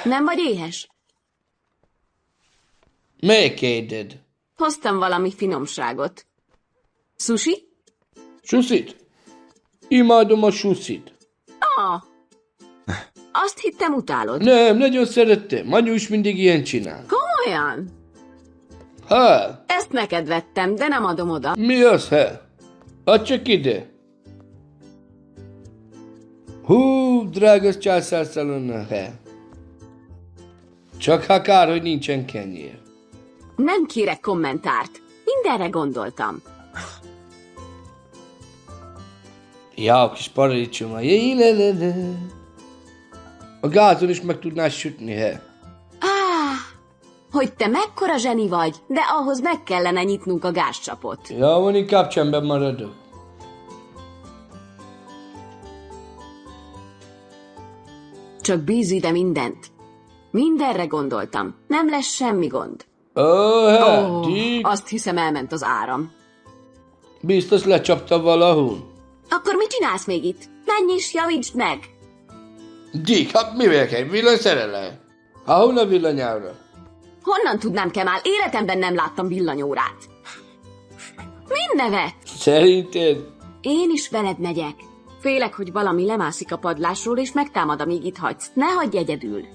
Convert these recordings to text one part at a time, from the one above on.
Nem vagy éhes? Melyikéded? Hoztam valami finomságot. Sushi? Suszit? Imádom a suszit. Ah, azt hittem utálod. Nem, nagyon szerettem. Anyu is mindig ilyen csinál. Komolyan? Ha? Ezt neked vettem, de nem adom oda. Mi az, ha? Add csak ide. Hú, drága császárszalonna, ha? Csak ha kár, hogy nincsen kenyér. Nem kérek kommentárt. Mindenre gondoltam. Ja, kis paradicsoma. A gázon is meg tudnás sütni, he? Hogy te mekkora zseni vagy, de ahhoz meg kellene nyitnunk a gázcsapot. Ja, van, inkább csendben maradok. Csak bízz ide mindent. Mindenre gondoltam. Nem lesz semmi gond. Azt hiszem, elment az áram. Biztos lecsapta valahol. Akkor mit csinálsz még itt? Menj is, javítsd meg! Dick, hát mivel kell? Villanyszerelő? Ha hol a villanyára? Honnan tudnám, Kemal? Életemben nem láttam villanyórát. Mind nevet? Szerinted? Én is veled megyek. Félek, hogy valami lemászik a padlásról, és megtámad, amíg itt hagysz. Ne hagyj egyedül.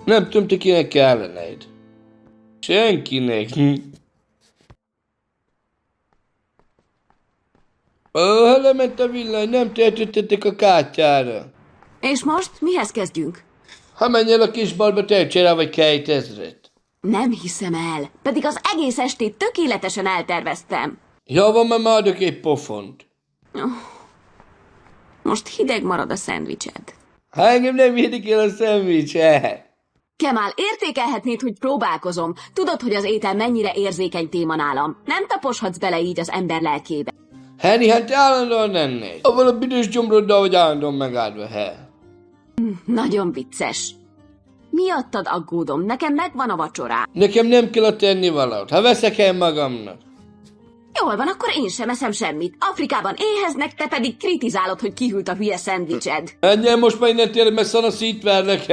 Nem tudom, te kinek kelleneid. Senkinek. Ha lement a villany, nem töltöttetek a kártyára. És most mihez kezdjünk? Ha menj el a kis balba, töltse rá vagy 2000-et. Nem hiszem el, pedig az egész estét tökéletesen elterveztem. Ja, van, már adok egy pofont. Most hideg marad a szendvicsed. Ha engem nem érdekel a szendvics, Kemal, értékelhetnéd, hogy próbálkozom. Tudod, hogy az étel mennyire érzékeny téma nálam. Nem taposhatsz bele így az ember lelkébe. Henny, hát te állandóan ennél. Avval a büdös gyomroddal, hogy állandóan megáldva, Nagyon vicces. Miattad aggódom, nekem megvan a vacsorám. Nekem nem kell a tennivalót, ha veszek el magamnak. Jól van, akkor én sem eszem semmit. Afrikában éheznek, te pedig kritizálod, hogy kihűlt a hülye szendvicsed. Menjél most már innen térd, mert szanaszítverlek,